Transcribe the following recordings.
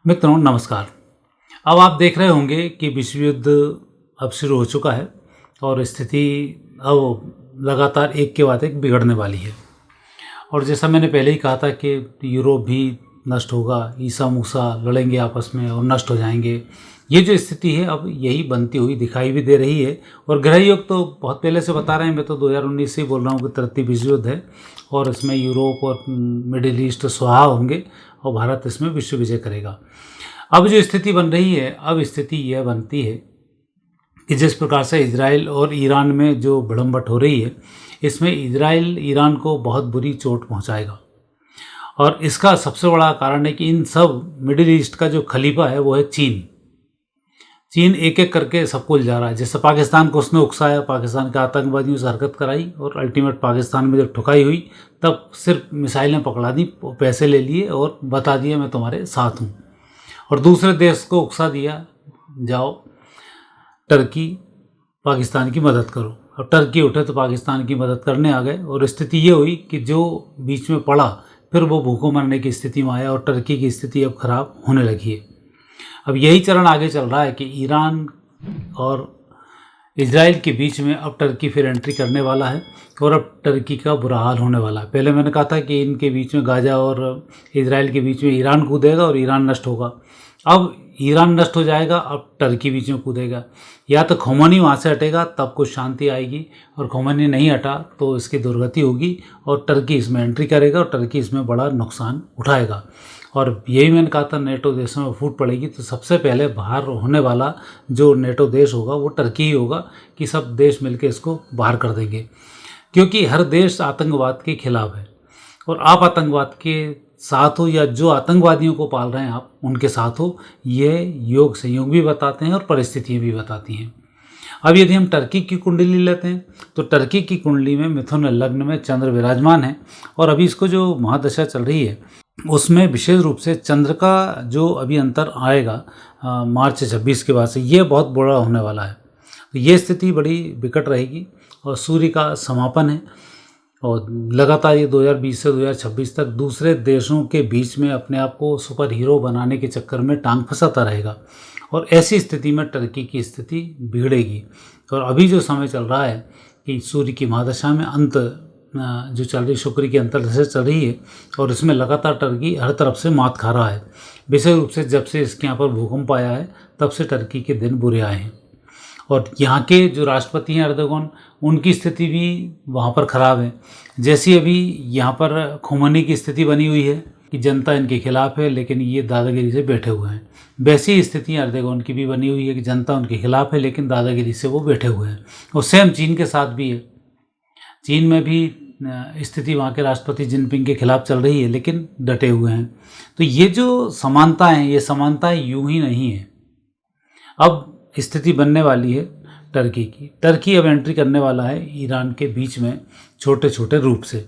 मित्रों नमस्कार। अब आप देख रहे होंगे कि विश्व युद्ध अब शुरू हो चुका है और स्थिति अब लगातार एक के बाद एक बिगड़ने वाली है। और जैसा मैंने पहले ही कहा था कि यूरोप भी नष्ट होगा, ईसा मूसा लड़ेंगे आपस में और नष्ट हो जाएंगे। ये जो स्थिति है अब यही बनती हुई दिखाई भी दे रही है। और ग्रह योग तो बहुत पहले से बता रहे हैं, मैं तो 2019 से ही बोल रहा हूँ कि तृतीय विश्व युद्ध है और इसमें यूरोप और मिडिल ईस्ट स्वाहा होंगे और भारत इसमें विश्व विजय करेगा। अब जो स्थिति बन रही है, अब स्थिति यह बनती है कि जिस प्रकार से इजराइल और ईरान में जो भिड़ंत हो रही है, इसमें इजराइल ईरान को बहुत बुरी चोट पहुंचाएगा। और इसका सबसे बड़ा कारण है कि इन सब मिडिल ईस्ट का जो खलीफा है वो है चीन। चीन एक एक करके सबको जा रहा है। जैसे पाकिस्तान को उसने उकसाया, पाकिस्तान के आतंकवादियों से हरकत कराई और अल्टीमेट पाकिस्तान में जब ठुकाई हुई तब सिर्फ मिसाइलें पकड़ा दी, पैसे ले लिए और बता दिया मैं तुम्हारे साथ हूँ। और दूसरे देश को उकसा दिया, जाओ टर्की पाकिस्तान की मदद करो। अब टर्की उठे तो पाकिस्तान की मदद करने आ गए और स्थिति ये हुई कि जो बीच में पड़ा फिर वो भूखों मरने की स्थिति में आया और टर्की की स्थिति अब खराब होने लगी है। अब यही चरण आगे चल रहा है कि ईरान और इजराइल के बीच में अब टर्की फिर एंट्री करने वाला है और अब टर्की का बुरा हाल होने वाला है। पहले मैंने कहा था कि इनके बीच में गाजा और इजराइल के बीच में ईरान कूदेगा और ईरान नष्ट होगा। अब ईरान नष्ट हो जाएगा, अब टर्की बीच में कूदेगा। या तो खोमेनी वहाँ से हटेगा तब कुछ शांति आएगी, और खोमेनी नहीं हटा तो इसकी दुर्गति होगी और टर्की इसमें एंट्री करेगा और टर्की इसमें बड़ा नुकसान उठाएगा। और यही मैंने कहा था, नेटो देशों में फूट पड़ेगी तो सबसे पहले बाहर होने वाला जो नेटो देश होगा वो टर्की ही होगा कि सब देश मिलकर इसको बाहर कर देंगे। क्योंकि हर देश आतंकवाद के खिलाफ है और आप आतंकवाद के साथ हो या जो आतंकवादियों को पाल रहे हैं आप उनके साथ हो, ये योग संयोग भी बताते हैं और परिस्थितियाँ भी बताती हैं। अब यदि हम टर्की की कुंडली लेते हैं तो टर्की की कुंडली में मिथुन लग्न में चंद्र विराजमान है और अभी इसको जो महादशा चल रही है उसमें विशेष रूप से चंद्र का जो अभी अंतर आएगा मार्च 26 के बाद से, ये बहुत बुरा होने वाला है। तो ये स्थिति बड़ी विकट रहेगी और सूर्य का समापन है और लगातार ये 2020 से 2026 तक दूसरे देशों के बीच में अपने आप को सुपर हीरो बनाने के चक्कर में टांग फंसाता रहेगा। और ऐसी स्थिति में टर्की की स्थिति बिगड़ेगी। और अभी जो समय चल रहा है कि सूर्य की महादशा में अंत जो चल रही, शुक्र की अंतर्दशा चल रही है और इसमें लगातार टर्की हर तरफ से मात खा रहा है। विशेष रूप से जब से इसके यहाँ पर भूकंप आया है तब से टर्की के दिन बुरे आए हैं। और यहाँ के जो राष्ट्रपति हैं एर्दोगन, उनकी स्थिति भी वहाँ पर ख़राब है। जैसी अभी यहाँ पर खोमेनी की स्थिति बनी हुई है कि जनता इनके खिलाफ है लेकिन ये दादागिरी से बैठे हुए हैं, वैसी स्थिति एर्दोगन की भी बनी हुई है कि जनता उनके खिलाफ है लेकिन दादागिरी से वो बैठे हुए हैं। और सेम चीन के साथ भी है। चीन में भी स्थिति वहाँ के राष्ट्रपति जिनपिंग के खिलाफ चल रही है लेकिन डटे हुए हैं। तो ये जो समानताएं हैं, ये समानताएं यूं ही नहीं है। अब स्थिति बनने वाली है टर्की की। टर्की अब एंट्री करने वाला है ईरान के बीच में छोटे छोटे रूप से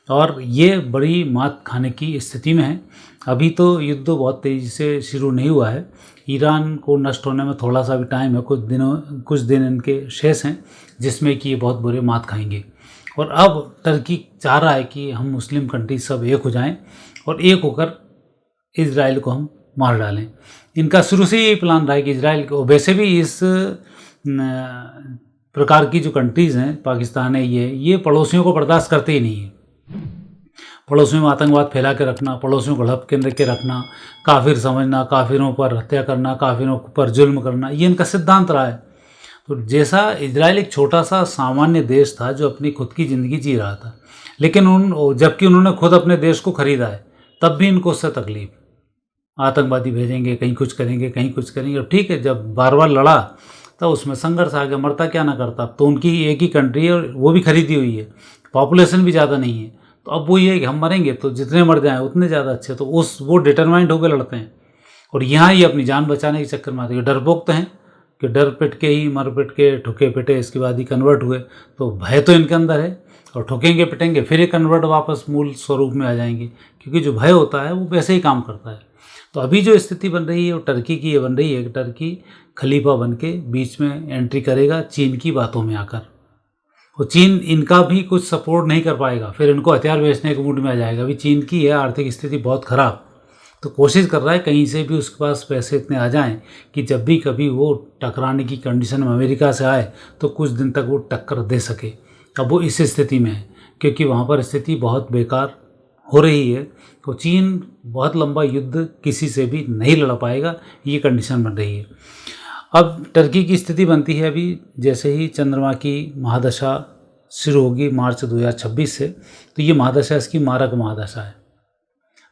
और ये बड़ी मात खाने की स्थिति में है। अभी तो युद्ध बहुत तेज़ी से शुरू नहीं हुआ है। ईरान को नष्ट होने में थोड़ा सा भी टाइम है, कुछ दिन इनके शेष हैं जिसमें कि ये बहुत बुरे मात खाएंगे। और अब टर्की चाह रहा है कि हम मुस्लिम कंट्री सब एक हो जाएं और एक होकर इजराइल को हम मार डालें। इनका शुरू से यही प्लान रहा है कि इजराइल को, वैसे भी इस प्रकार की जो कंट्रीज़ हैं, पाकिस्तान है, ये पड़ोसियों को बर्दाश्त करते ही नहीं है। पड़ोसियों में आतंकवाद फैला के रखना, पड़ोसियों को हड़प के रखना, काफिर समझना, काफिरों पर हत्या करना, काफिरों पर जुल्म करना, ये इनका सिद्धांत रहा है। तो जैसा इजराइल एक छोटा सा सामान्य देश था जो अपनी खुद की ज़िंदगी जी रहा था, लेकिन जबकि उन्होंने खुद अपने देश को खरीदा है, तब भी इनको उससे तकलीफ, आतंकवादी भेजेंगे, कहीं कुछ करेंगे, कहीं कुछ करेंगे। और ठीक है, जब बार बार लड़ा तो उसमें संघर्ष आ गया, मरता क्या ना करता। तो उनकी एक ही कंट्री है और वो भी खरीदी हुई है, पॉपुलेशन भी ज़्यादा नहीं है। तो अब वो ये है कि हम मरेंगे तो जितने मर जाएँ उतने ज़्यादा अच्छे। तो वो डिटरमाइंड होकर लड़ते हैं और यहाँ ये अपनी जान बचाने के चक्कर में आते हैं। डरपोक हैं कि डर पिट के ही मर पिट के ठुके पिटे इसके बाद ही कन्वर्ट हुए। तो भय तो इनके अंदर है और ठुकेंगे पिटेंगे फिर ये कन्वर्ट वापस मूल स्वरूप में आ जाएंगे, क्योंकि जो भय होता है वो वैसे ही काम करता है। तो अभी जो स्थिति बन रही है वो टर्की की ये बन रही है कि टर्की खलीफा बन के बीच में एंट्री करेगा चीन की बातों में आकर। और चीन इनका भी कुछ सपोर्ट नहीं कर पाएगा, फिर इनको हथियार बेचने के मूड में आ जाएगा। अभी चीन की है आर्थिक स्थिति बहुत ख़राब, तो कोशिश कर रहा है कहीं से भी उसके पास पैसे इतने आ जाएं कि जब भी कभी वो टकराने की कंडीशन में अमेरिका से आए तो कुछ दिन तक वो टक्कर दे सके। अब वो इस स्थिति में है क्योंकि वहाँ पर स्थिति बहुत बेकार हो रही है। तो चीन बहुत लंबा युद्ध किसी से भी नहीं लड़ पाएगा, ये कंडीशन बन रही है। अब टर्की की स्थिति बनती है अभी जैसे ही चंद्रमा की महादशा शुरू होगी मार्च 2026 से, तो ये महादशा इसकी मारक महादशा है।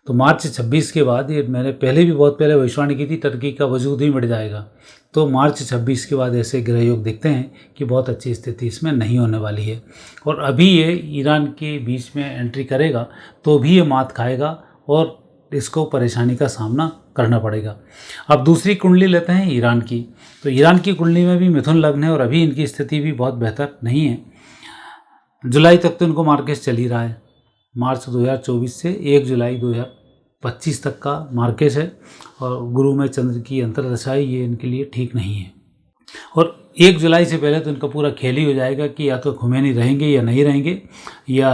तो मार्च 26 के बाद, ये मैंने पहले भी बहुत पहले भविष्यवाणी की थी, टर्की का वजूद ही मिट जाएगा। तो मार्च 26 के बाद ऐसे ग्रह योग दिखते हैं कि बहुत अच्छी स्थिति इसमें नहीं होने वाली है। और अभी ये ईरान के बीच में एंट्री करेगा तो भी ये मात खाएगा और इसको परेशानी का सामना करना पड़ेगा। अब दूसरी कुंडली लेते हैं ईरान की। तो ईरान की कुंडली में भी मिथुन लग्न है और अभी इनकी स्थिति भी बहुत बेहतर नहीं है। जुलाई तक तो इनको मार्केस चल ही रहा है, मार्च 2024 से 1 जुलाई 2025 तक का मार्केस है। और गुरु में चंद्र की अंतर्दशा, ये इनके लिए ठीक नहीं है। और 1 जुलाई से पहले तो इनका पूरा खेल ही हो जाएगा कि या तो खुमैनी रहेंगे या नहीं रहेंगे, या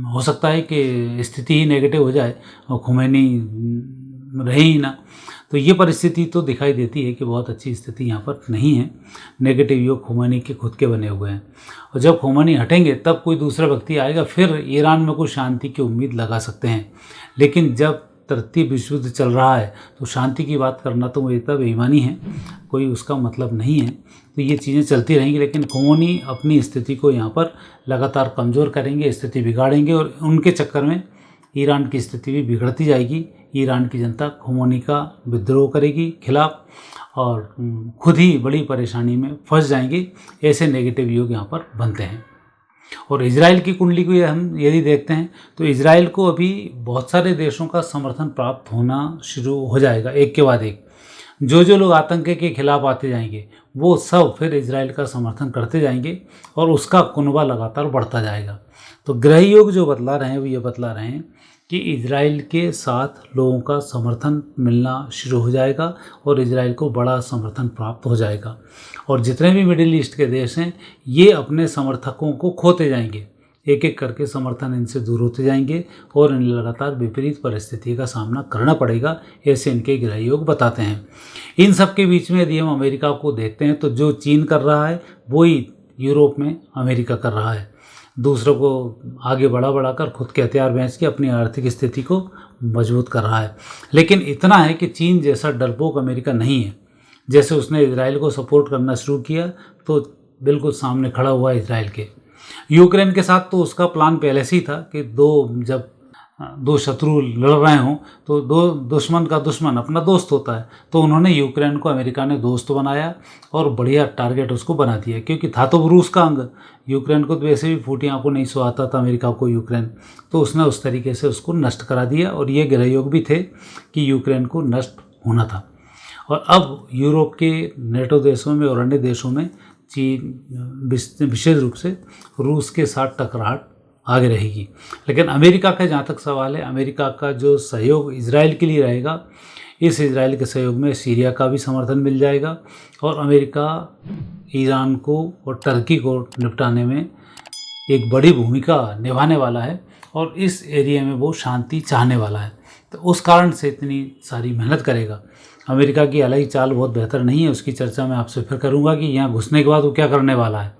हो सकता है कि स्थिति ही नेगेटिव हो जाए और खुमैनी रहे ही ना। तो ये परिस्थिति तो दिखाई देती है कि बहुत अच्छी स्थिति यहाँ पर नहीं है। नेगेटिव योग खुमैनी के खुद के बने हुए हैं और जब खुमैनी हटेंगे तब कोई दूसरा व्यक्ति आएगा, फिर ईरान में कुछ शांति की उम्मीद लगा सकते हैं। लेकिन जब तरतीब विश्व युद्ध चल रहा है तो शांति की बात करना तो वो बेईमानी है, कोई उसका मतलब नहीं है। तो ये चीज़ें चलती रहेंगी, लेकिन खुमैनी अपनी स्थिति को यहाँ पर लगातार कमज़ोर करेंगे, स्थिति बिगाड़ेंगे और उनके चक्कर में ईरान की स्थिति भी बिगड़ती जाएगी। ईरान की जनता खुमैनी का विद्रोह करेगी खिलाफ और खुद ही बड़ी परेशानी में फंस जाएंगे। ऐसे नेगेटिव योग यहाँ पर बनते हैं। और इजराइल की कुंडली को हम यदि देखते हैं तो इजराइल को अभी बहुत सारे देशों का समर्थन प्राप्त होना शुरू हो जाएगा एक के बाद एक। जो जो लोग आतंक के खिलाफ आते जाएंगे वो सब फिर इजराइल का समर्थन करते जाएंगे और उसका कुनबा लगातार बढ़ता जाएगा। तो ग्रह योग जो बतला रहे हैं वो ये बतला रहे हैं कि इजराइल के साथ लोगों का समर्थन मिलना शुरू हो जाएगा और इजराइल को बड़ा समर्थन प्राप्त हो जाएगा। और जितने भी मिडिल ईस्ट के देश हैं ये अपने समर्थकों को खोते जाएंगे, एक एक करके समर्थन इनसे दूर होते जाएंगे और इन्हें लगातार विपरीत परिस्थिति का सामना करना पड़ेगा, ऐसे इनके ग्रह योग बताते हैं। इन सब के बीच में यदि हम अमेरिका को देखते हैं तो जो चीन कर रहा है वही यूरोप में अमेरिका कर रहा है। दूसरों को आगे बढ़ाकर खुद के हथियार बेच के अपनी आर्थिक स्थिति को मजबूत कर रहा है। लेकिन इतना है कि चीन जैसा डरपोक अमेरिका नहीं है। जैसे उसने इजराइल को सपोर्ट करना शुरू किया तो बिल्कुल सामने खड़ा हुआ इजराइल के। यूक्रेन के साथ तो उसका प्लान पहले से ही था कि जब दो शत्रु लड़ रहे हों तो दो दुश्मन का दुश्मन अपना दोस्त होता है। तो उन्होंने यूक्रेन को अमेरिका ने दोस्त बनाया और बढ़िया टारगेट उसको बना दिया, क्योंकि था तो रूस का अंग। यूक्रेन को तो वैसे भी फूटी आंखों नहीं सुहाता था अमेरिका को यूक्रेन, तो उसने उस तरीके से उसको नष्ट करा दिया। और ये ग्रह योग भी थे कि यूक्रेन को नष्ट होना था। और अब यूरोप के नेटो देशों में और अन्य देशों में चीन विशेष रूप से रूस के साथ टकराहट आगे रहेगी। लेकिन अमेरिका का जहाँ तक सवाल है, अमेरिका का जो सहयोग इजराइल के लिए रहेगा, इस इजराइल के सहयोग में सीरिया का भी समर्थन मिल जाएगा और अमेरिका ईरान को और टर्की को निपटाने में एक बड़ी भूमिका निभाने वाला है और इस एरिया में वो शांति चाहने वाला है। तो उस कारण से इतनी सारी मेहनत करेगा। अमेरिका की अलग ही चाल बहुत बेहतर नहीं है, उसकी चर्चा मैं आपसे फिर करूँगा कि यहाँ घुसने के बाद वो क्या करने वाला है।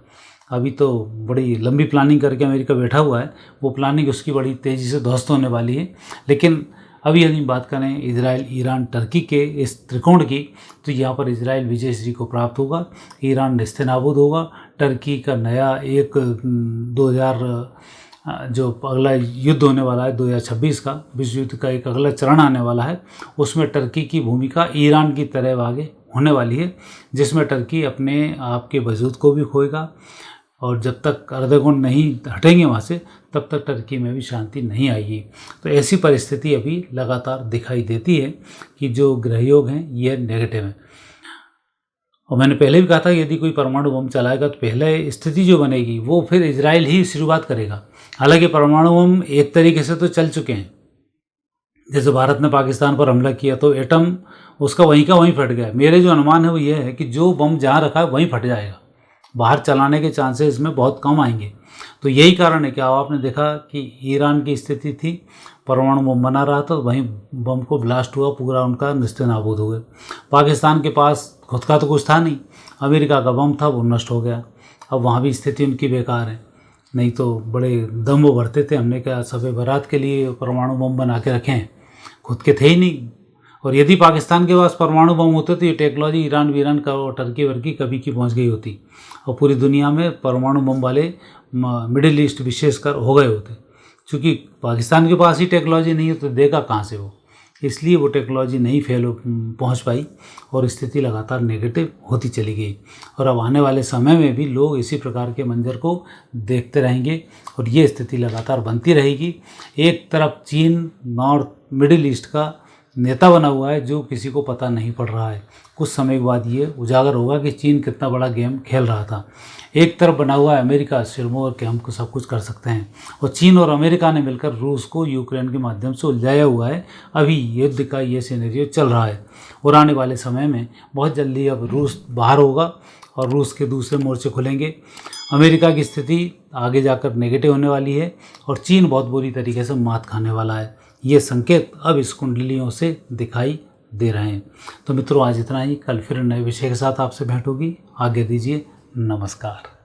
अभी तो बड़ी लंबी प्लानिंग करके अमेरिका बैठा हुआ है, वो प्लानिंग उसकी बड़ी तेज़ी से ध्वस्त होने वाली है। लेकिन अभी यदि बात करें इजराइल ईरान टर्की के इस त्रिकोण की, तो यहाँ पर इजराइल विजयश्री को प्राप्त होगा, ईरान नेस्तनाबूद होगा। टर्की का नया एक 2000 जो अगला युद्ध होने वाला है 2026 का विश्व युद्ध का एक अगला चरण आने वाला है, उसमें टर्की की भूमिका ईरान की तरह आगे होने वाली है, जिसमें टर्की अपने आप के वजूद को भी खोएगा। और जब तक अर्धगुण नहीं हटेंगे वहाँ से तब तक टर्की में भी शांति नहीं आएगी। तो ऐसी परिस्थिति अभी लगातार दिखाई देती है कि जो ग्रहयोग हैं ये नेगेटिव हैं। और मैंने पहले भी कहा था यदि कोई परमाणु बम चलाएगा तो पहले स्थिति जो बनेगी वो फिर इजराइल ही शुरुआत करेगा। हालांकि परमाणु बम एक तरीके से तो चल चुके हैं, जैसे भारत ने पाकिस्तान पर हमला किया तो एटम उसका वहीं का वहीं फट गया। मेरे जो अनुमान है वो ये है कि जो बम जहाँ रखा है वहीं फट जाएगा, बाहर चलाने के चांसेस इसमें बहुत कम आएंगे। तो यही कारण है कि अब आपने देखा कि ईरान की स्थिति थी, परमाणु बम बना रहा था, वहीं बम को ब्लास्ट हुआ, पूरा उनका निस्ते नाबूद हो गए। पाकिस्तान के पास खुद का तो कुछ था नहीं, अमेरिका का बम था, वो नष्ट हो गया। अब वहाँ भी स्थिति उनकी बेकार है। नहीं तो बड़े दम वो भरते थे, हमने क्या शब बारात के लिए परमाणु बम बना के रखे हैं, खुद के थे ही नहीं। और यदि पाकिस्तान के पास परमाणु बम होते तो ये टेक्नोलॉजी ईरान वीरान का और टर्की वर्की कभी की पहुंच गई होती और पूरी दुनिया में परमाणु बम वाले मिडिल ईस्ट विशेषकर हो गए होते। क्योंकि पाकिस्तान के पास ही टेक्नोलॉजी नहीं है तो देगा कहाँ से वो, इसलिए वो टेक्नोलॉजी नहीं पहुंच पाई और स्थिति लगातार नेगेटिव होती चली गई। और अब आने वाले समय में भी लोग इसी प्रकार के मंजर को देखते रहेंगे और ये स्थिति लगातार बनती रहेगी। एक तरफ चीन नॉर्थ मिडिल ईस्ट का नेता बना हुआ है जो किसी को पता नहीं पड़ रहा है। कुछ समय के बाद ये उजागर होगा कि चीन कितना बड़ा गेम खेल रहा था। एक तरफ बना हुआ है अमेरिका सिरमौर के हम सब कुछ कर सकते हैं, और चीन और अमेरिका ने मिलकर रूस को यूक्रेन के माध्यम से उलझाया हुआ है। अभी युद्ध का ये सिनेरियो चल रहा है और आने वाले समय में बहुत जल्दी अब रूस बाहर होगा और रूस के दूसरे मोर्चे खुलेंगे। अमेरिका की स्थिति आगे जाकर नेगेटिव होने वाली है और चीन बहुत बुरी तरीके से मात खाने वाला है। ये संकेत अब इस कुंडलियों से दिखाई दे रहे हैं। तो मित्रों, आज इतना ही। कल फिर नए विषय के साथ आपसे भेंट होगी। आज्ञा दीजिए। नमस्कार।